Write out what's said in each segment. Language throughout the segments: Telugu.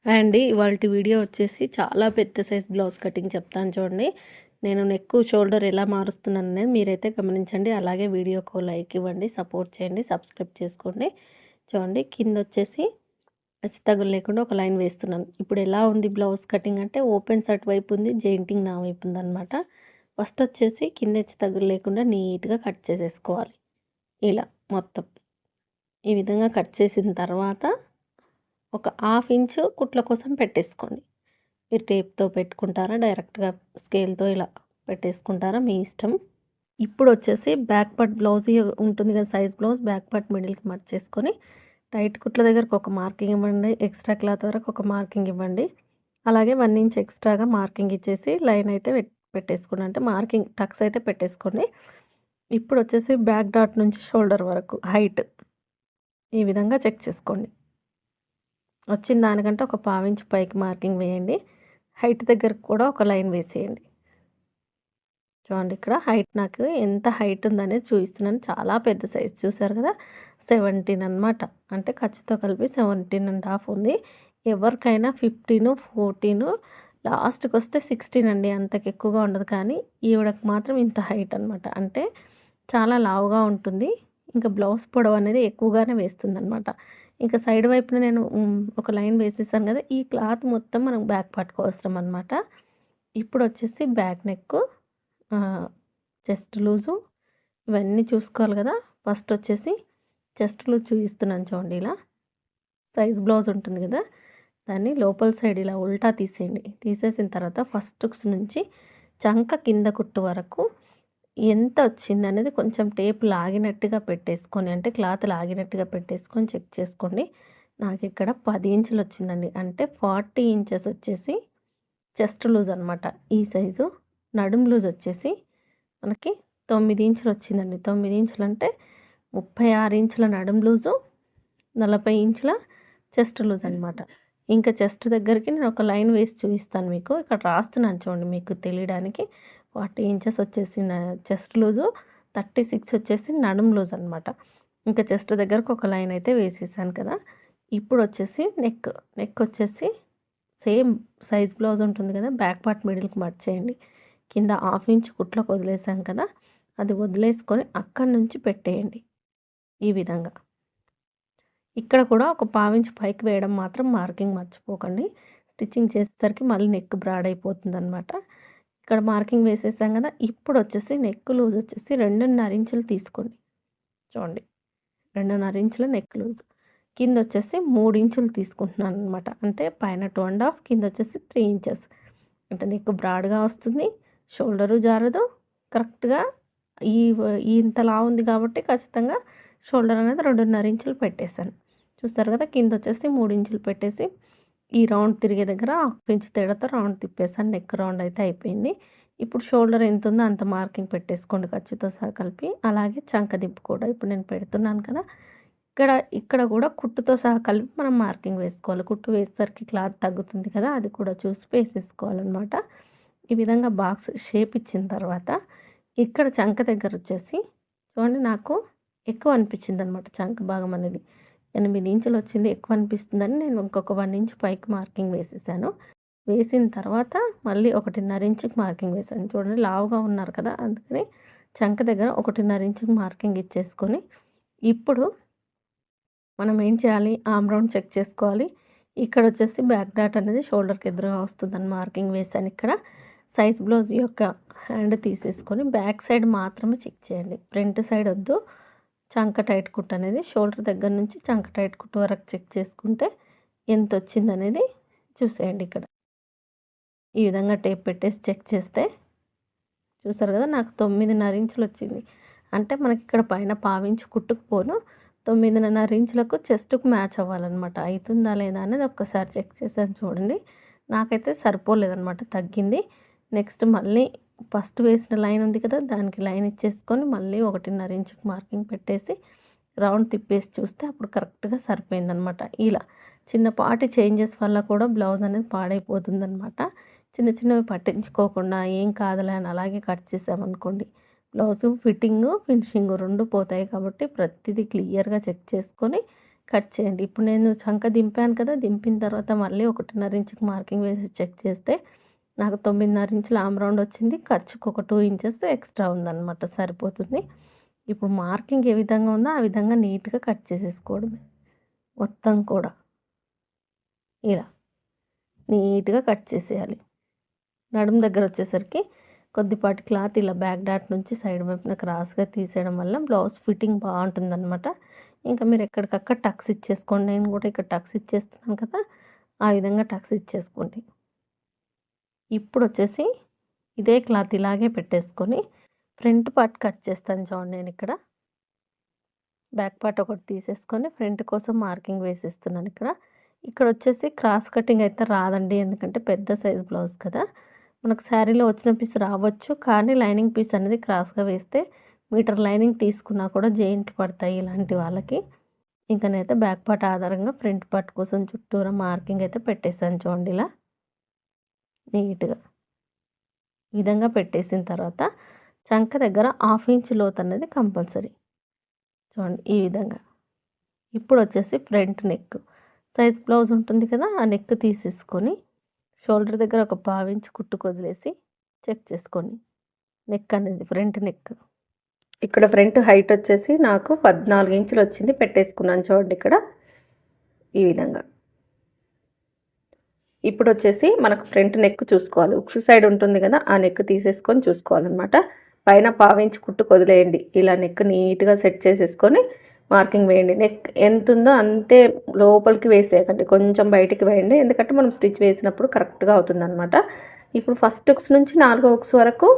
హాయ్ అండి. ఇవాల్టి వీడియో వచ్చేసి చాలా పెద్ద సైజ్ బ్లౌజ్ కటింగ్ చెప్తాను చూడండి. నేను నెక్, షోల్డర్ ఎలా మారుస్తున్నాననేది మీరైతే గమనించండి. అలాగే వీడియోకి ఓ లైక్ ఇవ్వండి, సపోర్ట్ చేయండి, సబ్స్క్రైబ్ చేసుకోండి. చూడండి కిందొచ్చేసి హెచ్చుతగ్గులు లేకుండా ఒక లైన్ వేస్తున్నాను. ఇప్పుడు ఎలా ఉంది బ్లౌజ్ కటింగ్ అంటే ఓపెన్స్ అటువైపు ఉంది, జెయింటింగ్ నా వైపు ఉందనమాట. ఫస్ట్ వచ్చేసి కింద హెచ్చుతగ్గులు లేకుండా నీట్‌గా కట్ చేసేసుకోవాలి. ఇలా మొత్తం. ఈ విధంగా కట్ చేసిన తర్వాత ఒక హాఫ్ ఇంచు కుట్ల కోసం పెట్టేసుకోండి. మీరు టేప్‌తో పెట్టుకుంటారా, డైరెక్ట్‌గా స్కేల్‌తో ఇలా పెట్టేసుకుంటారా మీ ఇష్టం. ఇప్పుడు వచ్చేసి బ్యాక్ పార్ట్ బ్లౌజ్ ఉంటుంది కదా, సైజ్ బ్లౌజ్ బ్యాక్ పార్ట్ మిడిల్‌కి మర్చేసుకొని టైట్ కుట్ల దగ్గరకు ఒక మార్కింగ్ ఇవ్వండి. ఎక్స్ట్రా క్లాత్ వరకు ఒక మార్కింగ్ ఇవ్వండి. అలాగే 1 ఇంచ్ ఎక్స్ట్రాగా మార్కింగ్ ఇచ్చేసి లైన్ అయితే పెట్టేసుకోండి. అంటే మార్కింగ్ టక్స్ అయితే పెట్టేసుకోండి. ఇప్పుడు వచ్చేసి బ్యాక్ డాట్ నుంచి షోల్డర్ వరకు హైట్ ఈ విధంగా చెక్ చేసుకోండి. వచ్చిన దానికంటే ఒక పావించి పైకి మార్కింగ్ వేయండి. హైట్ దగ్గరకు కూడా ఒక లైన్ వేసేయండి. చూడండి ఇక్కడ హైట్ నాకు ఎంత హైట్ ఉందనేది చూపిస్తున్నాను. చాలా పెద్ద సైజ్ చూసారు కదా, 17 అనమాట. అంటే ఖర్చుతో కలిపి 17.5 ఉంది. ఎవరికైనా 15, 14 లాస్ట్కి వస్తే 16 అండి. అంతకు ఎక్కువగా ఉండదు. కానీ ఈవిడకి మాత్రం ఇంత హైట్ అనమాట. అంటే చాలా లావుగా ఉంటుంది. ఇంకా బ్లౌజ్ పొడవు అనేది ఎక్కువగానే వేస్తుంది అనమాట. ఇంకా సైడ్ వైపున నేను ఒక లైన్ వేసేసాను కదా, ఈ క్లాత్ మొత్తం మనం బ్యాక్ పార్ట్‌కి అవసరం అనమాట. ఇప్పుడు వచ్చేసి బ్యాక్ నెక్, చెస్ట్ లూజు ఇవన్నీ చూసుకోవాలి కదా. ఫస్ట్ వచ్చేసి చెస్ట్ లూజ్ చూపిస్తున్నాను చూడండి. ఇలా సైజ్ బ్లౌజ్ ఉంటుంది కదా, దాన్ని లోపల సైడ్ ఇలా ఉల్టా తీసేయండి. తీసేసిన తర్వాత ఫస్ట్ హుక్స్ నుంచి చంక కింద కుట్టు వరకు ఎంత వచ్చింది అనేది కొంచెం టేప్ లాగినట్టుగా పెట్టేసుకొని, అంటే క్లాత్ లాగినట్టుగా పెట్టేసుకొని చెక్ చేసుకోండి. నాకు ఇక్కడ 10 ఇంచులు వచ్చిందండి. అంటే 40 ఇంచెస్ వచ్చేసి చెస్ట్ లూజ్ అనమాట ఈ సైజు. నడుము లూజ్ వచ్చేసి మనకి 9 ఇంచులు వచ్చిందండి. 9 ఇంచులు అంటే 36 ఇంచుల నడుము లూజు, 40 ఇంచుల చెస్ట్ లూజ్ అనమాట. ఇంకా చెస్ట్ దగ్గరికి నేను ఒక లైన్ వేసి చూపిస్తాను మీకు. ఇక్కడ రాస్తున్నాను చూడండి మీకు తెలియడానికి. 40 ఇంచెస్ వచ్చేసి చెస్ట్ లూజు, 36 వచ్చేసి నడుము లూజ్ అనమాట. ఇంకా చెస్ట్ దగ్గరకు ఒక లైన్ అయితే వేసేసాను కదా. ఇప్పుడు వచ్చేసి నెక్ వచ్చేసి సేమ్ సైజ్ బ్లౌజ్ ఉంటుంది కదా, బ్యాక్ పార్ట్ మిడిల్కి మర్చేయండి. కింద హాఫ్ ఇంచ్ కుట్లకు వదిలేసాం కదా, అది వదిలేసుకొని అక్కడి నుంచి పెట్టేయండి ఈ విధంగా. ఇక్కడ కూడా ఒక పావించి పైకి వేయడం మాత్రం మార్కింగ్ మర్చిపోకండి. స్టిచ్చింగ్ చేసేసరికి మళ్ళీ నెక్ బ్రాడ్ అయిపోతుంది అనమాట. ఇక్కడ మార్కింగ్ వేసేసాం కదా. ఇప్పుడు వచ్చేసి నెక్ లూజ్ వచ్చేసి 2.5 ఇంచులు తీసుకోండి. చూడండి 2.5 ఇంచుల నెక్ లూజ్. కింద వచ్చేసి 3 ఇంచులు తీసుకుంటున్నాను అనమాట. అంటే పైన 2.5, కింద వచ్చేసి 3 ఇంచెస్. అంటే నెక్ బ్రాడ్గా వస్తుంది, షోల్డరు జారదు. కరెక్ట్గా ఈ ఇంతలా ఉంది కాబట్టి ఖచ్చితంగా షోల్డర్ అనేది 2.5 ఇంచులు పెట్టేశాను. చూస్తారు కదా, కింద వచ్చేసి 3 ఇంచులు పెట్టేసి ఈ రౌండ్ తిరిగే దగ్గర హాఫ్ ఇంచ్ తేడాతో రౌండ్ తిప్పేసాను. నెక్ రౌండ్ అయితే అయిపోయింది. ఇప్పుడు షోల్డర్ ఎంత ఉందో అంత మార్కింగ్ పెట్టేసుకోండి ఖర్చుతో సహా కలిపి. అలాగే చంక దింపు కూడా ఇప్పుడు నేను పెడుతున్నాను కదా, ఇక్కడ కూడా కుట్టుతో సహా కలిపి మనం మార్కింగ్ వేసుకోవాలి. కుట్టు వేసేసరికి క్లాత్ తగ్గుతుంది కదా, అది కూడా చూసి వేసేసుకోవాలన్నమాట. ఈ విధంగా బాక్స్ షేప్ ఇచ్చిన తర్వాత ఇక్కడ చంక దగ్గర వచ్చేసి చూడండి, నాకు ఎక్కువ అనిపించింది అనమాట చంక భాగం అనేది. 8 ఇంచులు వచ్చింది, ఎక్కువ అనిపిస్తుందని నేను ఇంకొక 1 ఇంచ్ పైకి మార్కింగ్ వేసేసాను. వేసిన తర్వాత మళ్ళీ 1.5 ఇంచుకి మార్కింగ్ వేసాను. చూడండి లావుగా ఉన్నారు కదా, అందుకని చంక దగ్గర 1.5 ఇంచుకి మార్కింగ్ ఇచ్చేసుకొని ఇప్పుడు మనం ఏం చేయాలి, ఆర్మ్ రౌండ్ చెక్ చేసుకోవాలి. ఇక్కడ వచ్చేసి బ్యాక్ డాట్ అనేది షోల్డర్కి ఎదురుగా వస్తుందని మార్కింగ్ వేసాను. ఇక్కడ సైజ్ బ్లౌజ్ యొక్క హ్యాండ్ తీసేసుకొని బ్యాక్ సైడ్ మాత్రమే చెక్ చేయండి, ఫ్రంట్ సైడ్ వద్దు. చంక టైట్ కుట్ అనేది షోల్డర్ దగ్గర నుంచి చంక టైట్ కుట్ వరకు చెక్ చేసుకుంటే ఎంత వచ్చిందనేది చూసేయండి. ఇక్కడ ఈ విధంగా టేప్ పెట్టేసి చెక్ చేస్తే చూసారు కదా, నాకు 9.5 ఇంచులు వచ్చింది. అంటే మనకి ఇక్కడ పైన పావించి కుట్టుకుపోను 9.5 ఇంచులకు చెస్ట్కు మ్యాచ్ అవ్వాలన్నమాట. అవుతుందా లేదా అనేది ఒక్కసారి చెక్ చేశాను చూడండి. నాకైతే సరిపోలేదన్నమాట, తగ్గింది. నెక్స్ట్ మళ్ళీ ఫస్ట్ వేసిన లైన్ ఉంది కదా, దానికి లైన్ ఇచ్చేసుకొని మళ్ళీ 1.5 ఇంచుకి మార్కింగ్ పెట్టేసి రౌండ్ తిప్పేసి చూస్తే అప్పుడు కరెక్ట్గా సరిపోయిందనమాట. ఇలా చిన్నపాటి చేంజెస్ వల్ల కూడా బ్లౌజ్ అనేది పాడైపోతుందన్నమాట. చిన్న చిన్నవి పట్టించుకోకుండా ఏం కాదులే అని అలాగే కట్ చేసామనుకోండి, బ్లౌజు ఫిట్టింగు ఫినిషింగు 2 పోతాయి. కాబట్టి ప్రతిదీ క్లియర్గా చెక్ చేసుకొని కట్ చేయండి. ఇప్పుడు నేను చంక దింపాను కదా! దింపిన తర్వాత మళ్ళీ 1.5 ఇంచుకి మార్కింగ్ వేసి చెక్ చేస్తే నాకు 9.5 ఇంచుల ఆర్మ్ రౌండ్ వచ్చింది. ఖర్చుకు ఒక 2 ఇంచెస్ ఎక్స్ట్రా ఉందన్నమాట. సరిపోతుంది. ఇప్పుడు మార్కింగ్ ఏ విధంగా ఉందో ఆ విధంగా నీట్‌గా కట్ చేసేసుకోవడమే. మొత్తం కూడా ఇలా నీట్‌గా కట్ చేసేయాలి. నడుము దగ్గర వచ్చేసరికి కొద్దిపాటి క్లాత్ ఇలా బ్యాక్ డాట్ నుంచి సైడ్ వైపున క్రాస్‌గా తీసేయడం వల్ల బ్లౌజ్ ఫిట్టింగ్ బాగుంటుందన్నమాట. ఇంకా మీరు ఎక్కడికక్కడ టక్స్ ఇచ్చేసుకోండి. నేను కూడా ఇక్కడ టక్స్ ఇచ్చేస్తున్నాను కదా! ఆ విధంగా టక్స్ ఇచ్చేసుకోండి. ఇప్పుడు వచ్చేసి ఇదే క్లాత్ ఇలాగే పెట్టేసుకొని ఫ్రంట్ పార్ట్ కట్ చేస్తాను చూడండి. నేను ఇక్కడ బ్యాక్ పార్ట్ ఒకటి తీసేసుకొని ఫ్రంట్ కోసం మార్కింగ్ వేసేస్తున్నాను ఇక్కడ. ఇక్కడ వచ్చేసి క్రాస్ కటింగ్ అయితే రాదండి, ఎందుకంటే పెద్ద సైజ్ బ్లౌజ్ కదా. మనకు శారీలో వచ్చిన పీస్ రావచ్చు, కానీ లైనింగ్ పీస్ అనేది క్రాస్గా వేస్తే మీటర్ లైనింగ్ తీసుకున్నా కూడా జెయింట్లు పడతాయి ఇలాంటి వాళ్ళకి. ఇంకా నేనైతే బ్యాక్ పార్ట్ ఆధారంగా ఫ్రంట్ పార్ట్ కోసం చుట్టూరా మార్కింగ్ అయితే పెట్టేసాను చూడండి. ఇలా నీట్గా ఈ విధంగా పెట్టేసిన తర్వాత చంక దగ్గర 1/2 ఇంచ్ లోతు అనేది కంపల్సరీ చూడండి. ఈ విధంగా ఇప్పుడు వచ్చేసి ఫ్రంట్ నెక్ సైజ్ బ్లౌజ్ ఉంటుంది కదా, ఆ నెక్ తీసేసుకొని షోల్డర్ దగ్గర ఒక 1/2 ఇంచ్ కుట్టుకు వదిలేసి చెక్ చేసుకోండి. నెక్ అనేది ఫ్రంట్ నెక్. ఇక్కడ ఫ్రంట్ హైట్ వచ్చేసి నాకు 14 ఇంచులు వచ్చింది, పెట్టేసుకున్నాను చూడండి ఇక్కడ ఈ విధంగా. ఇప్పుడు వచ్చేసి మనకు ఫ్రంట్ నెక్ చూసుకోవాలి. ఉక్స్ సైడ్ ఉంటుంది కదా, ఆ నెక్ తీసేసుకొని చూసుకోవాలన్నమాట. పైన 1/2 ఇంచ్ కుట్టుకు వదిలేయండి. ఇలా నెక్ నీట్గా సెట్ చేసేసుకొని మార్కింగ్ వేయండి. నెక్ ఎంత ఉందో అంతే లోపలికి వేసేయకండి, కొంచెం బయటికి వేయండి, ఎందుకంటే మనం స్టిచ్ వేసినప్పుడు కరెక్ట్గా అవుతుందన్నమాట. ఇప్పుడు ఫస్ట్ ఉక్స్ నుంచి 4వ ఉక్స్ వరకు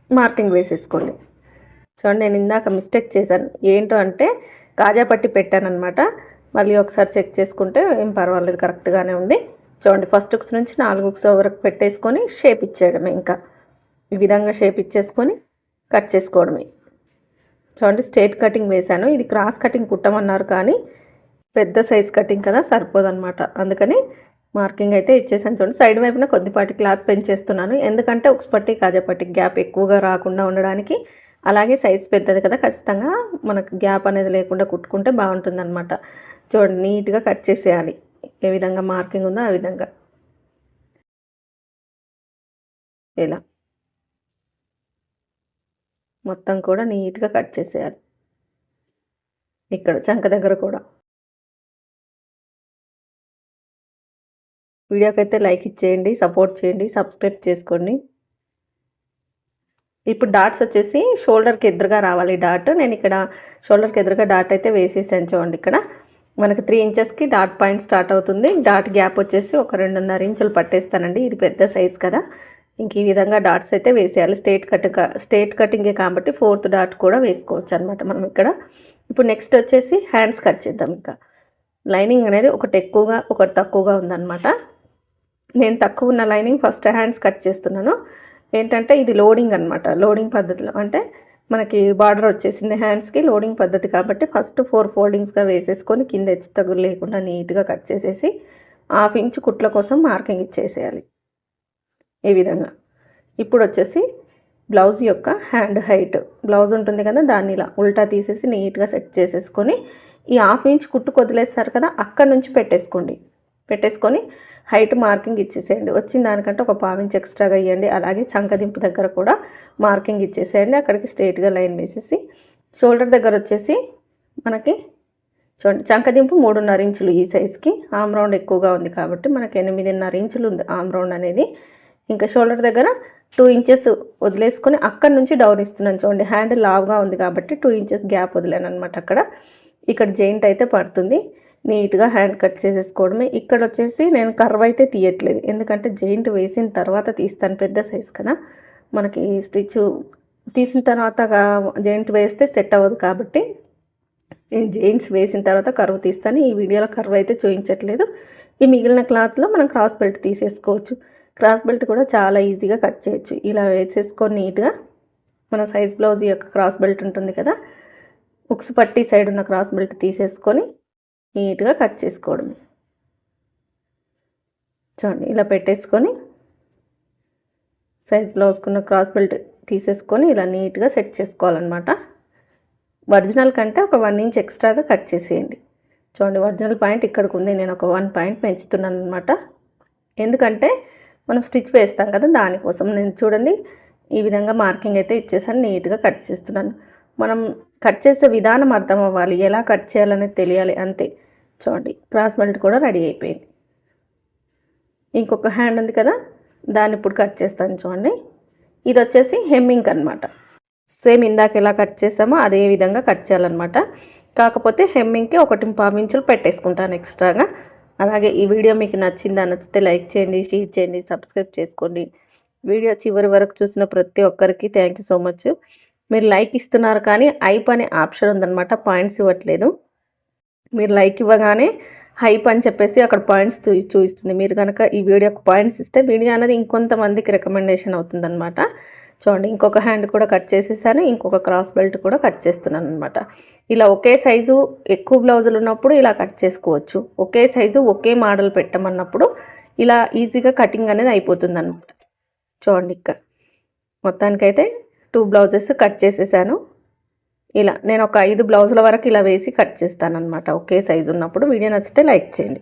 మార్కింగ్ వేసేసుకోండి. చూడండి, నేను ఇందాక మిస్టేక్ చేశాను. ఏంటో అంటే కాజా పట్టి పెట్టానమాట. మళ్ళీ ఒకసారి చెక్ చేసుకుంటే ఏం పర్వాలేదు, కరెక్ట్గానే ఉంది. చూడండి, ఫస్ట్ ఉక్స్ నుంచి 4 ఉక్స్ వరకు పెట్టేసుకొని షేప్ ఇచ్చేయడమే. ఇంకా ఈ విధంగా షేప్ ఇచ్చేసుకొని కట్ చేసుకోవడమే. చూడండి, స్ట్రైట్ కటింగ్ వేశాను. ఇది క్రాస్ కటింగ్ కుట్టమన్నారు, కానీ పెద్ద సైజ్ కటింగ్ కదా, సరిపోదన్నమాట. అందుకని మార్కింగ్ అయితే ఇచ్చేసాను. చూడండి, సైడ్ వైపున కొద్దిపాటి క్లాత్ పెంచేస్తున్నాను, ఎందుకంటే ఉక్స్ పట్టి కాజా పట్టి గ్యాప్ ఎక్కువగా రాకుండా ఉండడానికి. అలాగే సైజ్ పెద్దది కదా, ఖచ్చితంగా మనకు గ్యాప్ అనేది లేకుండా కుట్టుకుంటే బాగుంటుందన్నమాట. చూడండి, నీట్గా కట్ చేసేయాలి. ఏ విధంగా మార్కింగ్ ఉందో ఆ విధంగా ఇలా మొత్తం కూడా నీట్గా కట్ చేసేయాలి. ఇక్కడ చంక దగ్గర కూడా. వీడియోకైతే లైక్ ఇచ్చేయండి, సపోర్ట్ చేయండి, సబ్స్క్రైబ్ చేసుకోండి. ఇప్పుడు డాట్స్ వచ్చేసి షోల్డర్కి ఎదురుగా రావాలి డాట్. నేను ఇక్కడ షోల్డర్కి ఎదురుగా డాట్ అయితే వేసేసాను చూడండి. ఇక్కడ మనకి 3 ఇంచెస్కి డాట్ పాయింట్ స్టార్ట్ అవుతుంది. డాట్ గ్యాప్ వచ్చేసి ఒక 2.5 ఇంచులు పట్టేస్తానండి, ఇది పెద్ద సైజ్ కదా. ఇంక ఈ విధంగా డాట్స్ అయితే వేసేయాలి. స్ట్రైట్ కటింగే కాబట్టి 4th డాట్ కూడా వేసుకోవచ్చు అనమాట మనం ఇక్కడ. ఇప్పుడు నెక్స్ట్ వచ్చేసి హ్యాండ్స్ కట్ చేద్దాం. ఇంకా లైనింగ్ అనేది ఒకటి ఎక్కువగా ఒకటి తక్కువగా ఉందన్నమాట. నేను తక్కువ ఉన్న లైనింగ్ ఫస్ట్ హ్యాండ్స్ కట్ చేస్తున్నాను. ఏంటంటే ఇది లోడింగ్ అనమాట. లోడింగ్ పద్ధతిలో అంటే మనకి బార్డర్ వచ్చేసింది హ్యాండ్స్కి, లోడింగ్ పద్ధతి కాబట్టి ఫస్ట్ 4 ఫోల్డింగ్స్గా వేసేసుకొని కింద హెచ్చు తగులు లేకుండా నీట్గా కట్ చేసేసి 1/2 ఇంచ్ కుట్ల కోసం మార్కింగ్ ఇచ్చేసేయాలి ఈ విధంగా. ఇప్పుడు వచ్చేసి బ్లౌజ్ యొక్క హ్యాండ్ హైట్, బ్లౌజ్ ఉంటుంది కదా, దాన్ని ఇలా ఉల్టా తీసేసి నీట్గా సెట్ చేసేసుకొని ఈ 1/2 ఇంచ్ కుట్టుకు వదిలేస్తారు కదా, అక్కడ నుంచి పెట్టేసుకొని హైట్ మార్కింగ్ ఇచ్చేసేయండి. వచ్చిన దానికంటే ఒక 1/2 ఇంచ్ ఎక్స్ట్రాగా ఇవ్వండి. అలాగే చంకదింపు దగ్గర కూడా మార్కింగ్ ఇచ్చేసేయండి. అక్కడికి స్ట్రైట్గా లైన్ వేసేసి షోల్డర్ దగ్గర వచ్చేసి మనకి చూడండి, చంకదింపు 3.5 ఇంచులు ఈ సైజ్కి. ఆర్మ్ రౌండ్ ఎక్కువగా ఉంది కాబట్టి మనకి 8.5 ఇంచులు ఉంది ఆర్మ్ రౌండ్ అనేది. ఇంకా షోల్డర్ దగ్గర 2 ఇంచెస్ వదిలేసుకొని అక్కడ నుంచి డౌన్ ఇస్తున్నాను చూడండి. హ్యాండ్ లావుగా ఉంది కాబట్టి 2 ఇంచెస్ గ్యాప్ వదిలేను అనమాట. ఇక్కడ జెయింట్ అయితే పడుతుంది. నీట్గా హ్యాండ్ కట్ చేసేసుకోవడమే. ఇక్కడ వచ్చేసి నేను కర్వ్ అయితే తీయట్లేదు, ఎందుకంటే జెయింట్ వేసిన తర్వాత తీస్తాను, పెద్ద సైజ్ కదా. మనకి స్టిచ్ తీసిన తర్వాత జెయింట్ వేస్తే సెట్ అవ్వదు కాబట్టి నేను జెయింట్స్ వేసిన తర్వాత కర్వ్ తీస్తాను. ఈ వీడియోలో కర్వ్ అయితే చూపించట్లేదు. ఈ మిగిలిన క్లాత్లో మనం క్రాస్ బెల్ట్ తీసేసుకోవచ్చు. క్రాస్ బెల్ట్ కూడా చాలా ఈజీగా కట్ చేయొచ్చు. ఇలా వేసేసుకొని నీట్గా మన సైజ్ బ్లౌజ్ యొక్క క్రాస్ బెల్ట్ ఉంటుంది కదా, ఉక్స్ పట్టి సైడ్ ఉన్న క్రాస్ బెల్ట్ తీసేసుకొని నీట్గా కట్ చేసుకోవడం. చూడండి, ఇలా పెట్టేసుకొని సైజ్ బ్లౌజ్కున్న క్రాస్ బెల్ట్ తీసేసుకొని ఇలా నీట్గా సెట్ చేసుకోవాలన్నమాట. ఒరిజినల్ కంటే ఒక 1 ఇంచ్ ఎక్స్ట్రాగా కట్ చేసేయండి. చూడండి ఒరిజినల్ పాయింట్ ఇక్కడికి ఉంది, నేను ఒక 1 పాయింట్ పెంచుతున్నాను అనమాట. ఎందుకంటే మనం స్టిచ్ వేస్తాం కదా, దానికోసం. నేను చూడండి ఈ విధంగా మార్కింగ్ అయితే ఇచ్చేసాను, నీట్గా కట్ చేస్తున్నాను. మనం కట్ చేసే విధానం అర్థం అవ్వాలి, ఎలా కట్ చేయాలనేది తెలియాలి అంతే. చూడండి క్రాస్ బెల్ట్ కూడా రెడీ అయిపోయింది. ఇంకొక హ్యాండ్ ఉంది కదా, దాన్ని ఇప్పుడు కట్ చేస్తాను. చూడండి ఇది వచ్చేసి హెమ్మింగ్ అనమాట. సేమ్ ఇందాక ఎలా కట్ చేసామో అదే విధంగా కట్ చేయాలన్నమాట. కాకపోతే హెమ్మింగ్కి 1.5 ఇంచులు పెట్టేసుకుంటాను ఎక్స్ట్రాగా. అలాగే ఈ వీడియో మీకు నచ్చితే లైక్ చేయండి, షేర్ చేయండి, సబ్స్క్రైబ్ చేసుకోండి. వీడియో చివరి వరకు చూసిన ప్రతి ఒక్కరికి థ్యాంక్ యూ సో మచ్. మీరు లైక్ ఇస్తున్నారు కానీ హైప్ అనే ఆప్షన్ ఉందన్నమాట, పాయింట్స్ ఇవ్వట్లేదు. మీరు లైక్ ఇవ్వగానే హైప్ అని చెప్పేసి అక్కడ పాయింట్స్ చూపిస్తుంది. మీరు కనుక ఈ వీడియోకి పాయింట్స్ ఇస్తే వీడియో అనేది ఇంకొంతమందికి రికమెండేషన్ అవుతుందన్నమాట. చూడండి ఇంకొక హ్యాండ్ కూడా కట్ చేసేసాను, ఇంకొక క్రాస్ బెల్ట్ కూడా కట్ చేస్తున్నాను అనమాట. ఇలా ఒకే సైజు ఎక్కువ బ్లౌజులు ఉన్నప్పుడు ఇలా కట్ చేసుకోవచ్చు. ఒకే సైజు ఒకే మోడల్ పెట్టమన్నప్పుడు ఇలా ఈజీగా కటింగ్ అనేది అయిపోతుంది అనమాట. చూడండి ఇక్కడ మొత్తానికైతే 2 బ్లౌజెస్ కట్ చేసేసాను. ఇలా నేను ఒక 5 బ్లౌజుల వరకు ఇలా వేసి కట్ చేస్తాను అనమాట, ఒకే సైజు ఉన్నప్పుడు. వీడియో నచ్చితే లైక్ చేయండి.